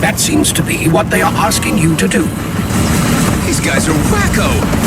That seems to be what they are asking you to do. These guys are wacko!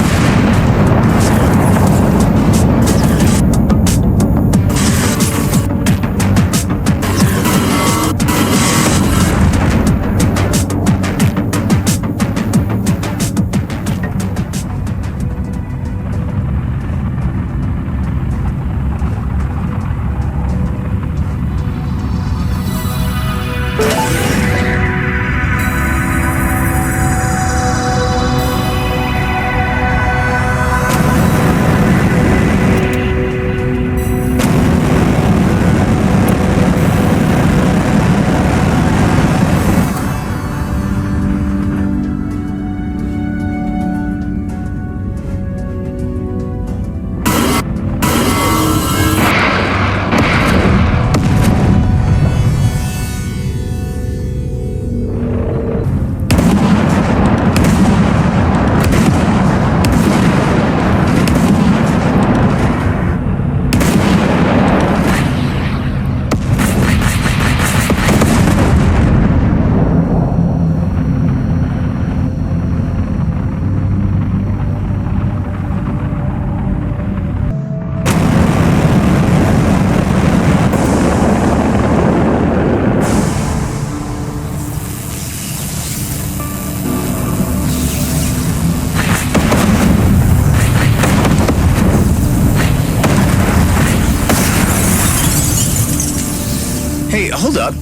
Hey, hold up.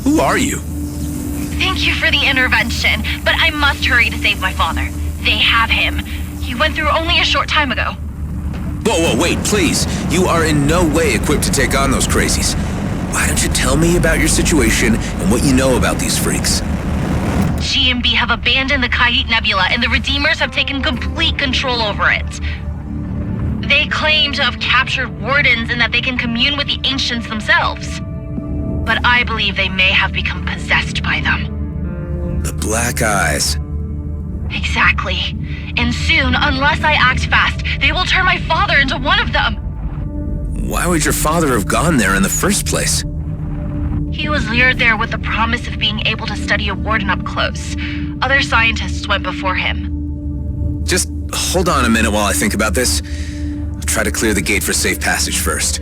Who are you? Thank you for the intervention, but I must hurry to save my father. They have him. He went through only a short time ago. Whoa, wait, please. You are in no way equipped to take on those crazies. Why don't you tell me about your situation and what you know about these freaks? GMB have abandoned the Kayit Nebula, and the Redeemers have taken complete control over it. They claim to have captured wardens and that they can commune with the Ancients themselves. But I believe they may have become possessed by them. The Black Eyes. Exactly. And soon, unless I act fast, they will turn my father into one of them. Why would your father have gone there in the first place? He was lured there with the promise of being able to study a warden up close. Other scientists went before him. Just hold on a minute while I think about this. I'll try to clear the gate for safe passage first.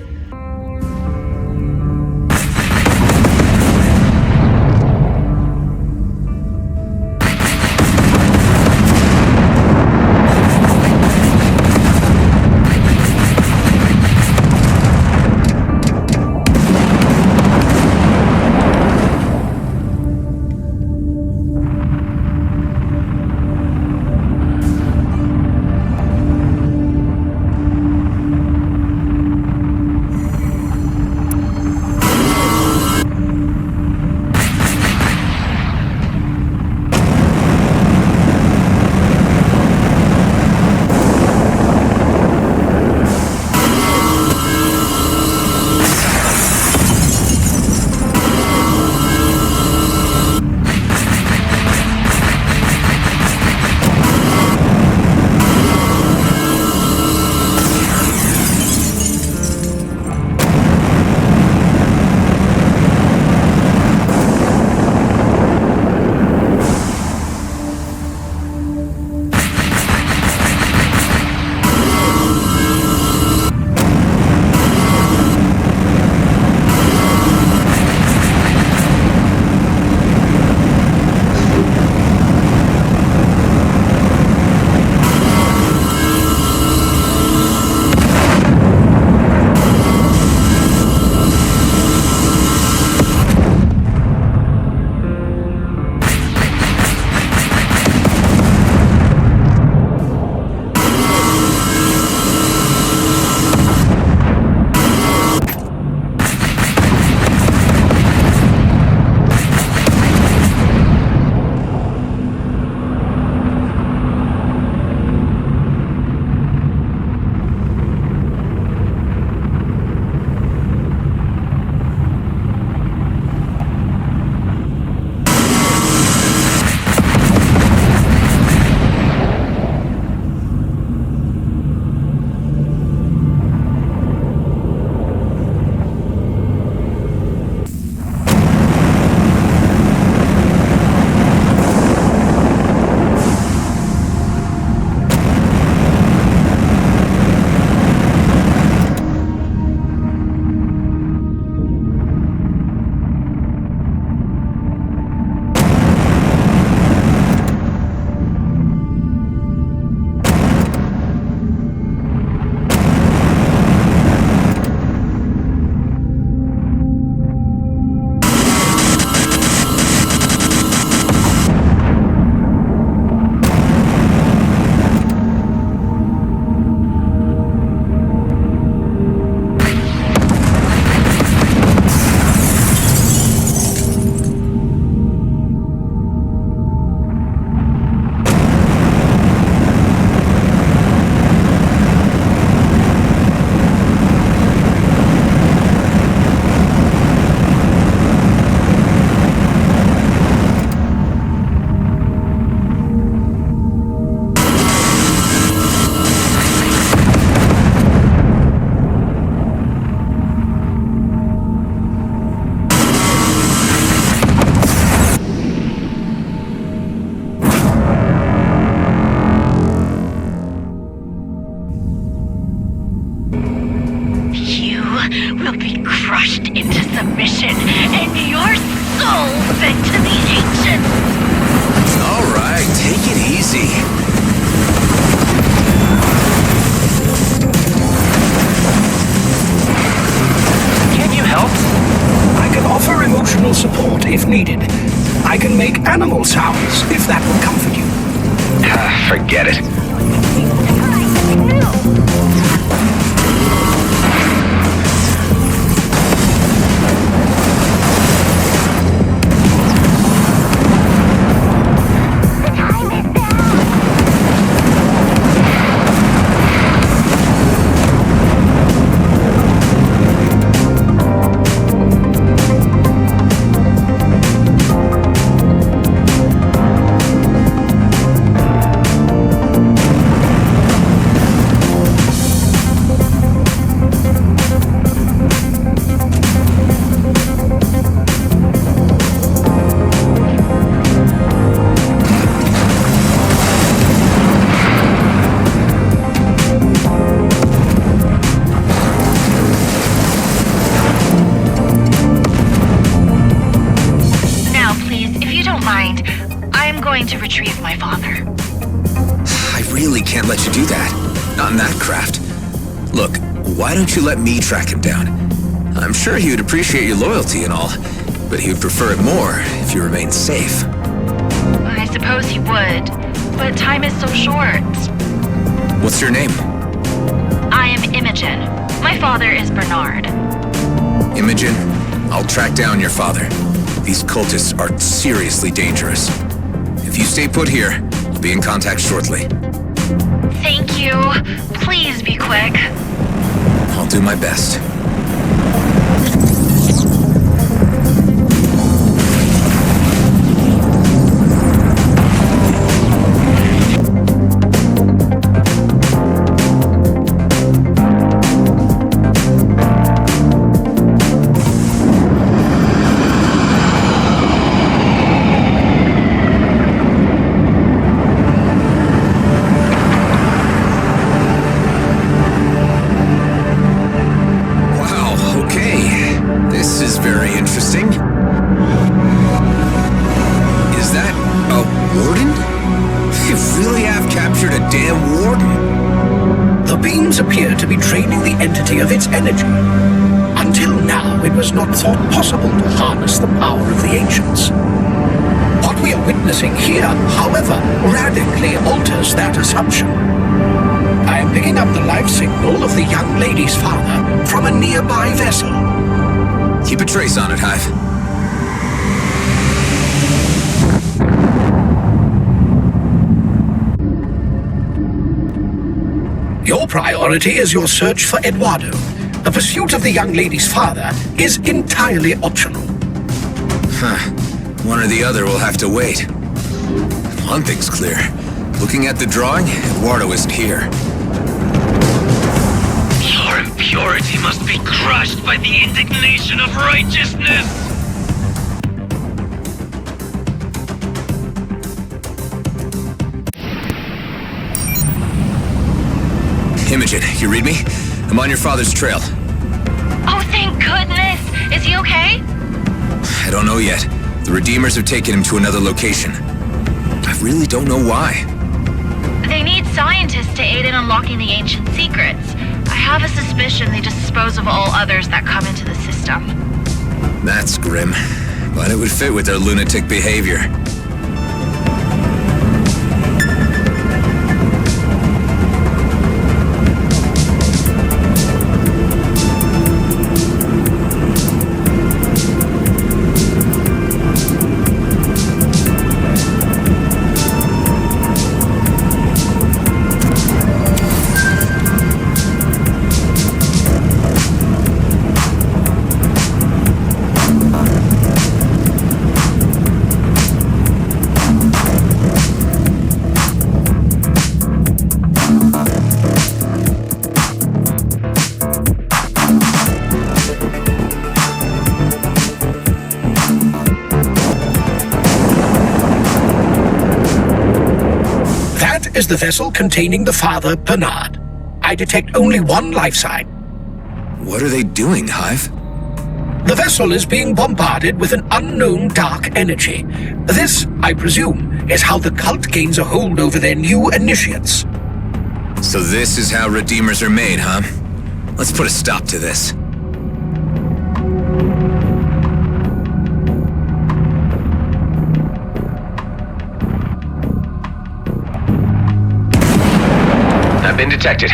if needed. I can make animal sounds, if that will comfort you. Forget it. To retrieve my father. I really can't let you do that. Not in that craft. Look, why don't you let me track him down? I'm sure he would appreciate your loyalty and all, but he would prefer it more if you remained safe. I suppose he would, but time is so short. What's your name? I am Imogen. My father is Bernard. Imogen, I'll track down your father. These cultists are seriously dangerous. If you stay put here, I'll be in contact shortly. Thank you. Please be quick. I'll do my best. To be draining the entity of its energy. Until now, it was not thought possible to harness the power of the ancients. What we are witnessing here, however, radically alters that assumption. I am picking up the life signal of the young lady's father from a nearby vessel. Keep a trace on it, Hive. Your priority is your search for Eduardo. The pursuit of the young lady's father is entirely optional. One or the other will have to wait. One thing's clear. Looking at the drawing, Eduardo isn't here. Your impurity must be crushed by the indignation of righteousness! Imogen, you read me? I'm on your father's trail. Oh, thank goodness! Is he okay? I don't know yet. The Redeemers have taken him to another location. I really don't know why. They need scientists to aid in unlocking the ancient secrets. I have a suspicion they dispose of all others that come into the system. That's grim, but it would fit with their lunatic behavior. Is the vessel containing the father, Bernard. I detect only one life sign. What are they doing, Hive? The vessel is being bombarded with an unknown dark energy. This, I presume, is how the cult gains a hold over their new initiates. So this is how Redeemers are made, huh? Let's put a stop to this. I've been detected.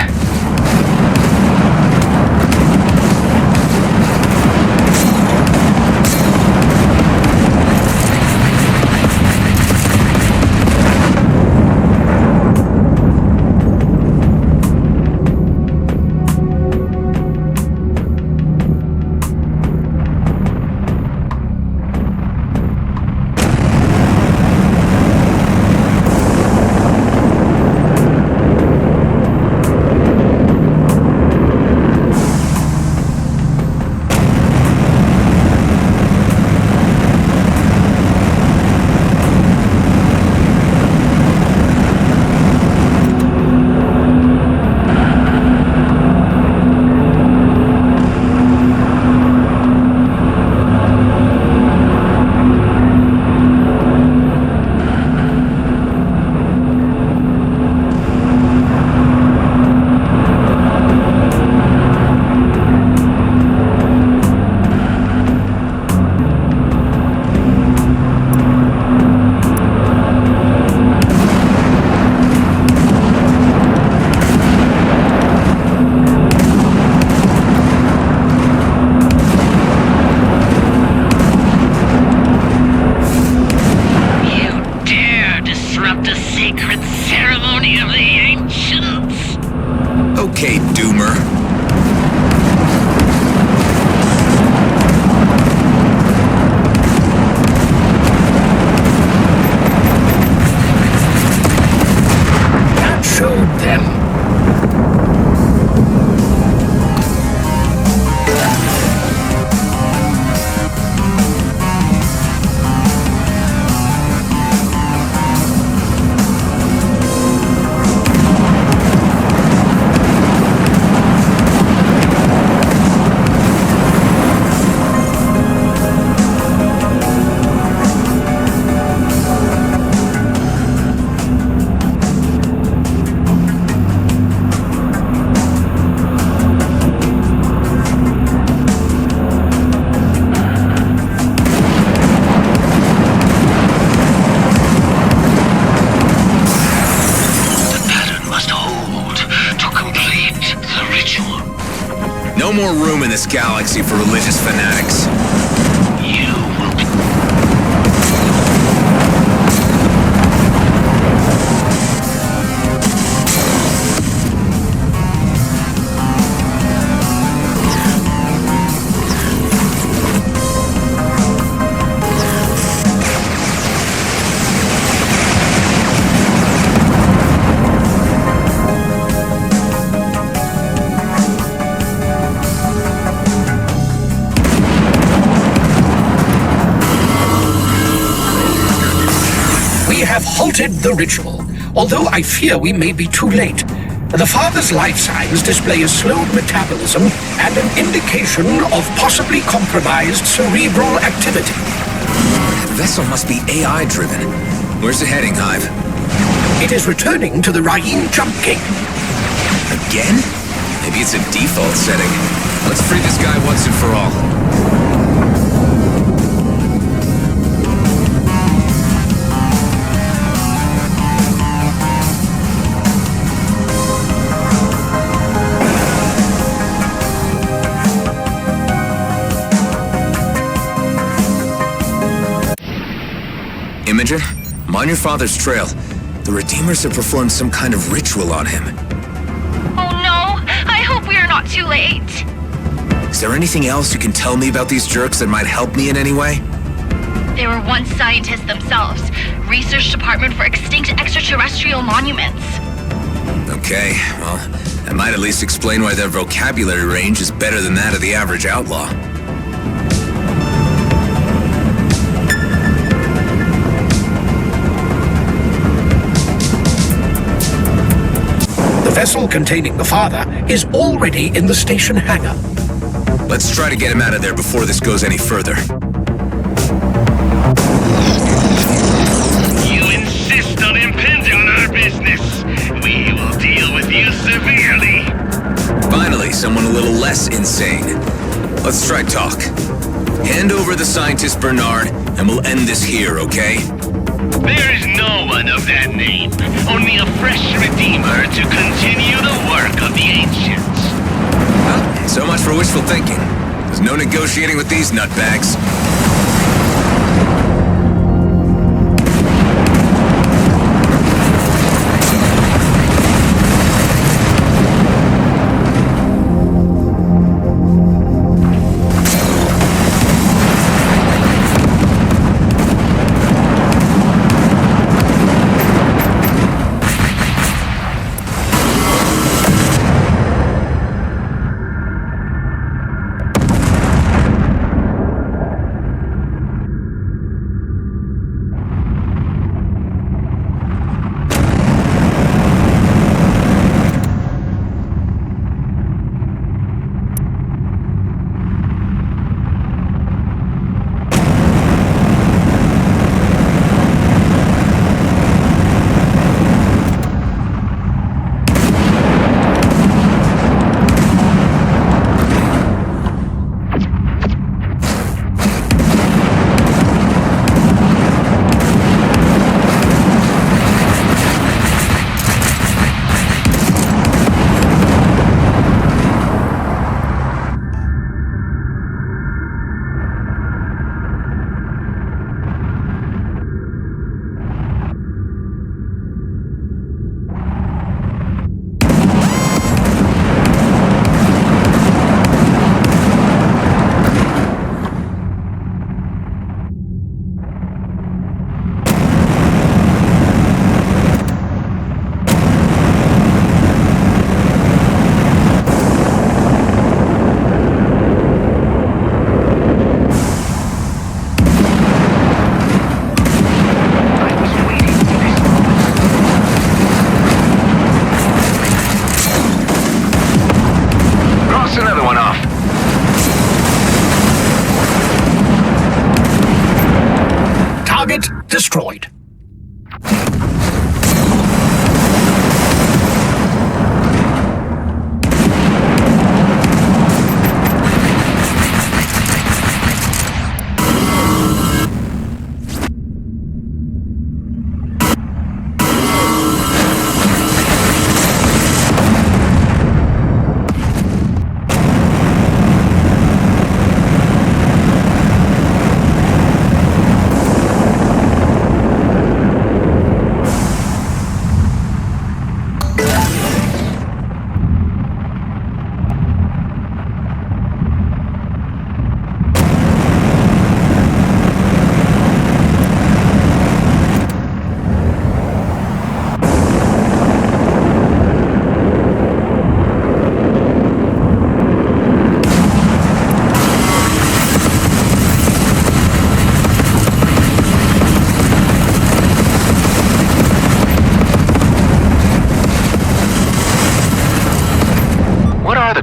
Okay, Doomer. That showed them. No more room in this galaxy for religious fanatics. You will be... We have halted the ritual, although I fear we may be too late. The father's life signs display a slowed metabolism and an indication of possibly compromised cerebral activity. That vessel must be AI-driven. Where's it heading, Hive? It is returning to the Rain jump gate. Again? Maybe it's a default setting. Let's free this guy once and for all. Imogen, I'm on your father's trail. The Redeemers have performed some kind of ritual on him. Oh no! I hope we are not too late! Is there anything else you can tell me about these jerks that might help me in any way? They were once scientists themselves. Research Department for Extinct Extraterrestrial Monuments. Okay, well, that might at least explain why their vocabulary range is better than that of the average outlaw. The vessel containing the father is already in the station hangar. Let's try to get him out of there before this goes any further. You insist on impinging on our business. We will deal with you severely. Finally, someone a little less insane. Let's try talk. Hand over the scientist Bernard, and we'll end this here, okay? There is no one of that name. Only a fresh Redeemer to continue the So much for wishful thinking. There's no negotiating with these nutbags. Another one off. Target destroyed.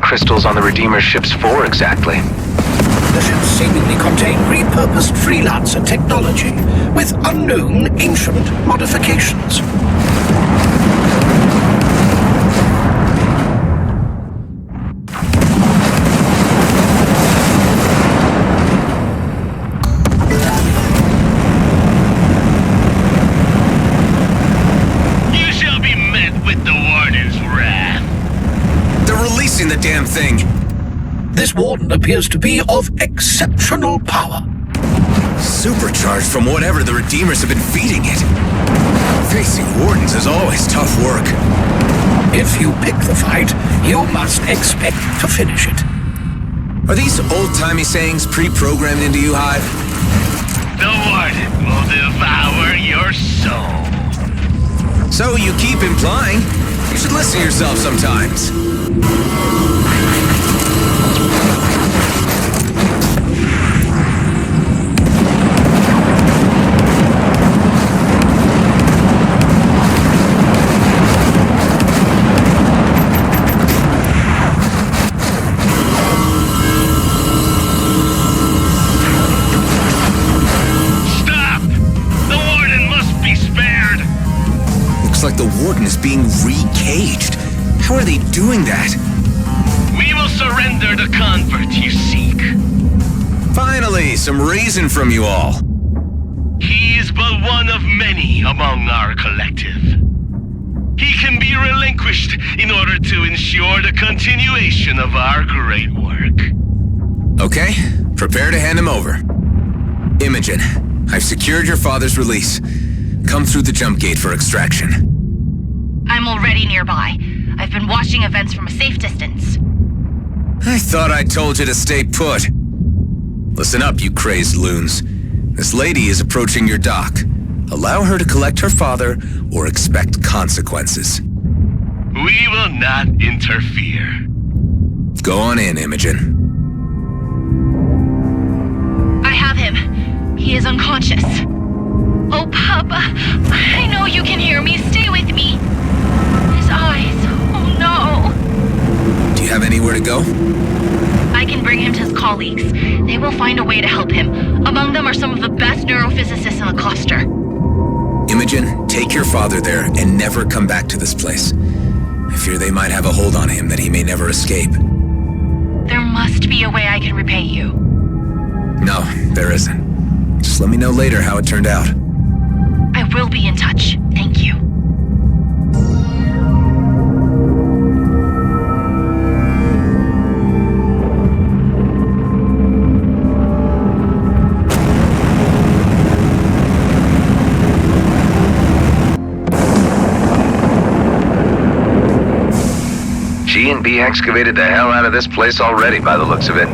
Crystals on the Redeemer ships for exactly? The ships seemingly contain repurposed freelancer technology with unknown ancient modifications. You shall be met with the Warden's wrath. They're releasing the damn thing! This warden appears to be of exceptional power. Supercharged from whatever the Redeemers have been feeding it. Facing wardens is always tough work. If you pick the fight, you must expect to finish it. Are these old-timey sayings pre-programmed into you, Hive? The Warden will devour your soul. So you keep implying. You should listen to yourself sometimes. Like the Warden is being re-caged. How are they doing that? We will surrender the convert you seek. Finally, some reason from you all. He is but one of many among our collective. He can be relinquished in order to ensure the continuation of our great work. Okay, prepare to hand him over. Imogen, I've secured your father's release. Come through the jump gate for extraction. I'm already nearby. I've been watching events from a safe distance. I thought I told you to stay put. Listen up, you crazed loons. This lady is approaching your dock. Allow her to collect her father or expect consequences. We will not interfere. Go on in, Imogen. I have him. He is unconscious. Oh, Papa, I know you can hear me. Stay with me. His eyes. Oh, no. Do you have anywhere to go? I can bring him to his colleagues. They will find a way to help him. Among them are some of the best neurophysicists in the cluster. Imogen, take your father there and never come back to this place. I fear they might have a hold on him that he may never escape. There must be a way I can repay you. No, there isn't. Just let me know later how it turned out. I will be in touch. Thank you. G&B excavated the hell out of this place already by the looks of it.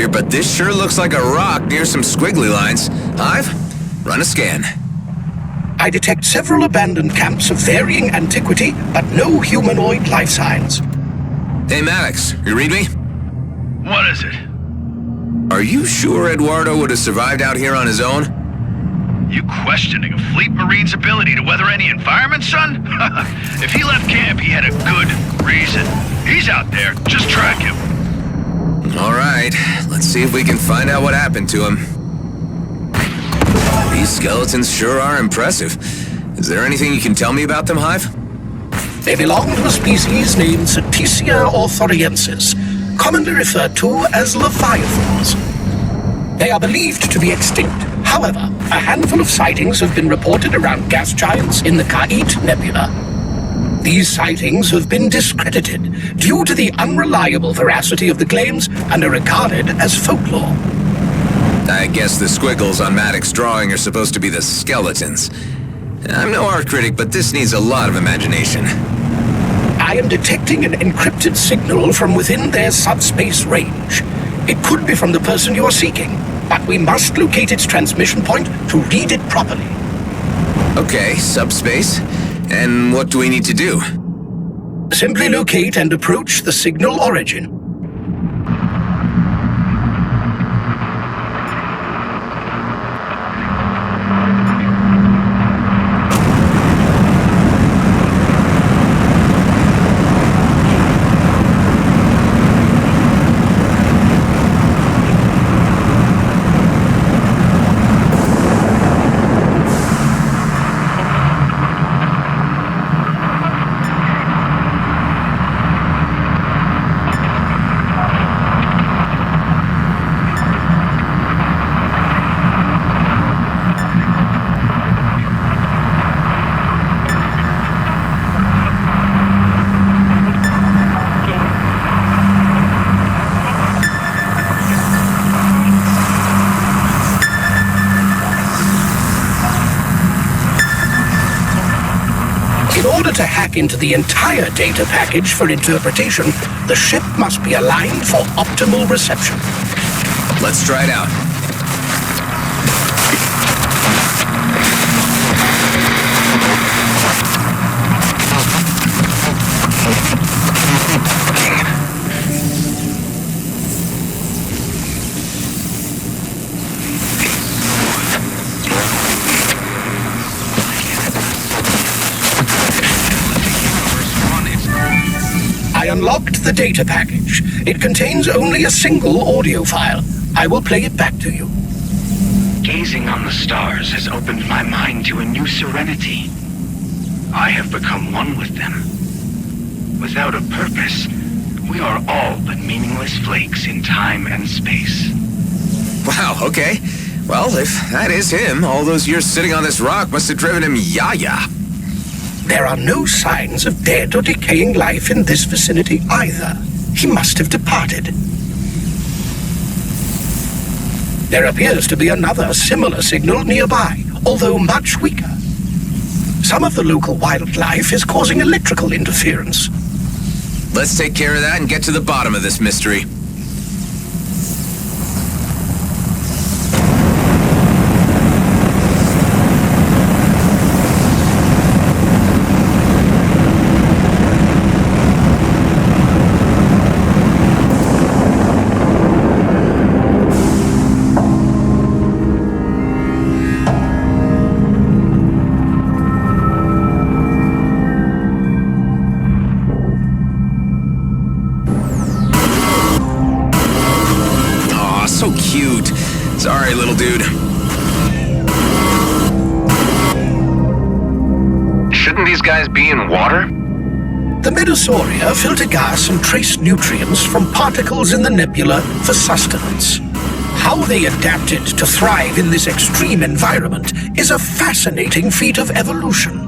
here, but this sure looks like a rock near some squiggly lines. Hive, run a scan. I detect several abandoned camps of varying antiquity, but no humanoid life signs. Hey, Maddox, you read me? What is it? Are you sure Eduardo would have survived out here on his own? You questioning a fleet marine's ability to weather any environment, son? If he left camp, he had a good reason. He's out there. Just track him. All right, let's see if we can find out what happened to him. These skeletons sure are impressive. Is there anything you can tell me about them, Hive? They belong to a species named Cetacea orthoriensis, commonly referred to as leviathans. They are believed to be extinct. However, a handful of sightings have been reported around gas giants in the Kait Nebula. These sightings have been discredited due to the unreliable veracity of the claims and are regarded as folklore. I guess the squiggles on Maddox's drawing are supposed to be the skeletons. I'm no art critic, but this needs a lot of imagination. I am detecting an encrypted signal from within their subspace range. It could be from the person you are seeking, but we must locate its transmission point to read it properly. Okay, subspace. And what do we need to do? Simply locate and approach the signal origin. In order to hack into the entire data package for interpretation, the ship must be aligned for optimal reception. Let's try it out. I unlocked the data package. It contains only a single audio file. I will play it back to you. Gazing on the stars has opened my mind to a new serenity. I have become one with them. Without a purpose, we are all but meaningless flakes in time and space. Wow, okay. Well, if that is him, all those years sitting on this rock must have driven him yaya. There are no signs of dead or decaying life in this vicinity either. He must have departed. There appears to be another similar signal nearby, although much weaker. Some of the local wildlife is causing electrical interference. Let's take care of that and get to the bottom of this mystery. So cute. Sorry, little dude. Shouldn't these guys be in water? The Medosauria filter gas and trace nutrients from particles in the nebula for sustenance. How they adapted to thrive in this extreme environment is a fascinating feat of evolution.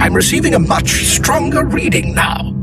I'm receiving a much stronger reading now.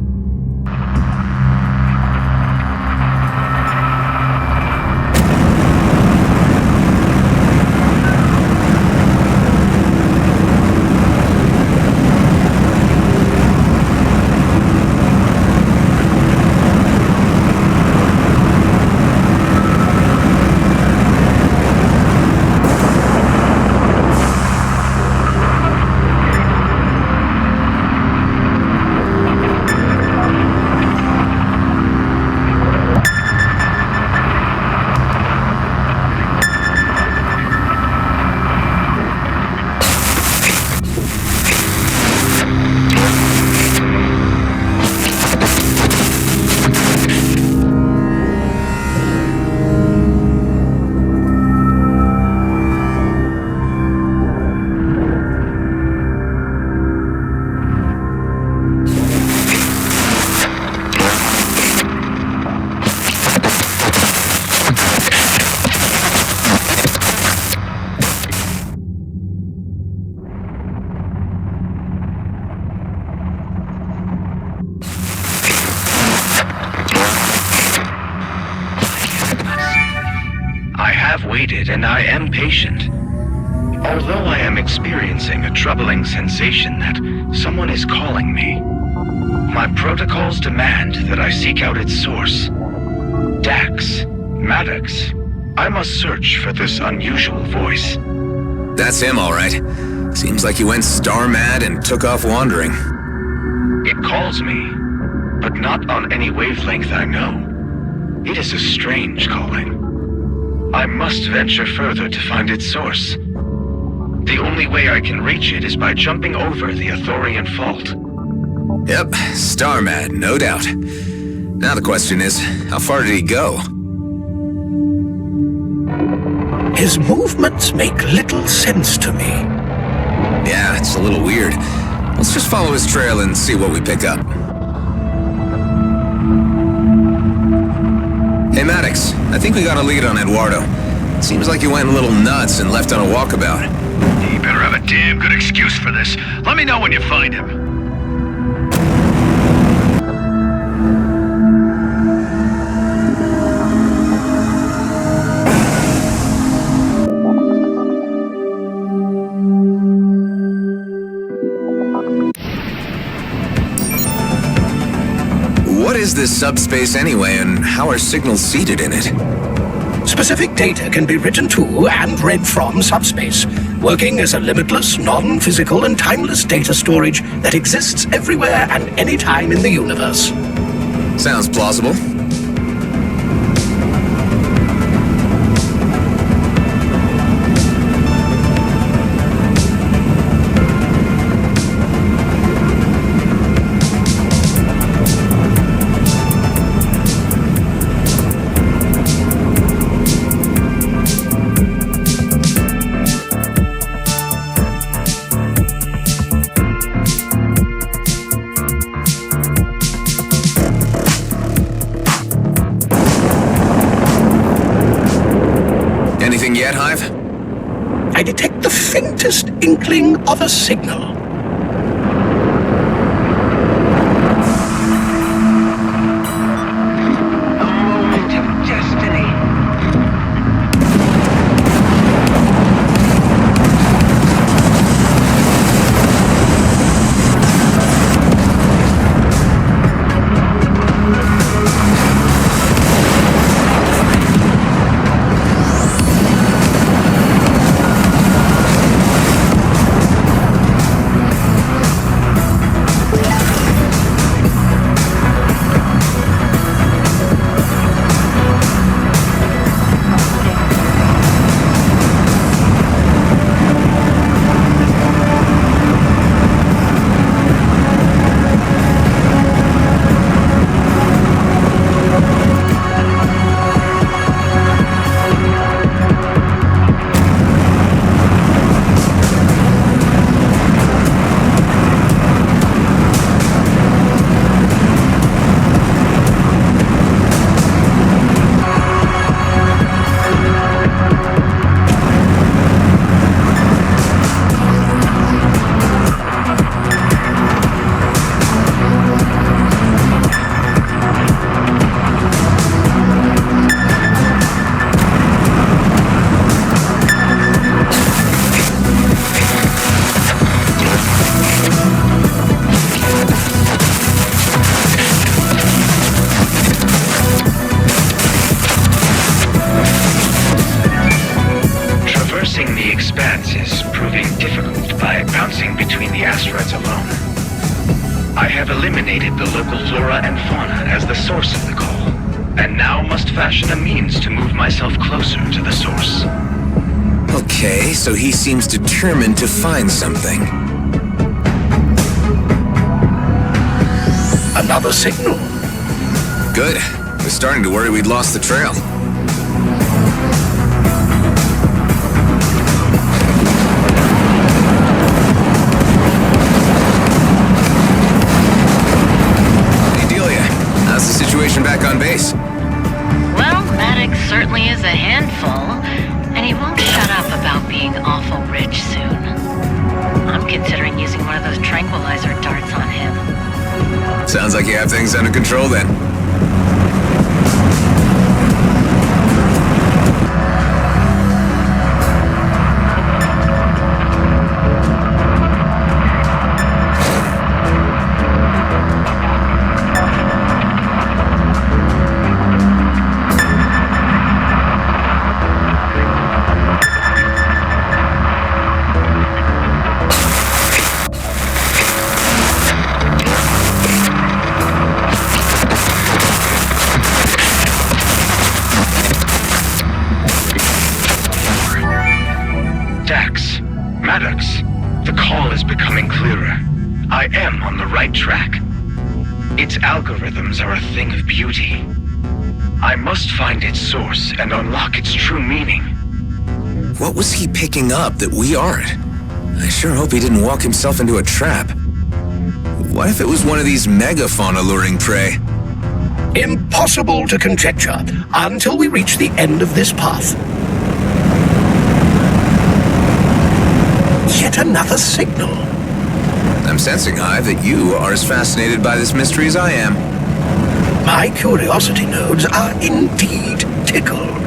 Waited, and I am patient. Although I am experiencing a troubling sensation that someone is calling me, my protocols demand that I seek out its source. Dax, Maddox, I must search for this unusual voice. That's him, all right. Seems like he went star-mad and took off wandering. It calls me, but not on any wavelength I know. It is a strange calling. I must venture further to find its source. The only way I can reach it is by jumping over the Athorian fault. Yep, star-mad, no doubt. Now the question is, how far did he go? His movements make little sense to me. Yeah, it's a little weird. Let's just follow his trail and see what we pick up. Hey, Maddox, I think we got a lead on Eduardo. Seems like he went a little nuts and left on a walkabout. You better have a damn good excuse for this. Let me know when you find him. What is this subspace anyway, and how are signals seeded in it? Specific data can be written to and read from subspace, working as a limitless, non-physical and timeless data storage that exists everywhere and anytime in the universe. Sounds plausible. Anything yet, Hive? I detect the faintest inkling of a signal. A moment of destiny. proving difficult by bouncing between the asteroids alone. I have eliminated the local flora and fauna as the source of the call, and now must fashion a means to move myself closer to the source. Okay, so he seems determined to find something. Another signal. Good. I was starting to worry we'd lost the trail. Hey, Delia. How's the situation back on base? Well, Maddox certainly is a handful, and he won't shut up about being awful rich soon. I'm considering using one of those tranquilizer darts on him. Sounds like you have things under control then. Maddox, the call is becoming clearer. I am on the right track. Its algorithms are a thing of beauty. I must find its source and unlock its true meaning. What was he picking up that we aren't? I sure hope he didn't walk himself into a trap. What if it was one of these megafauna luring prey? Impossible to conjecture until we reach the end of this path. Yet another signal. I'm sensing, Hive, that you are as fascinated by this mystery as I am. My curiosity nodes are indeed tickled.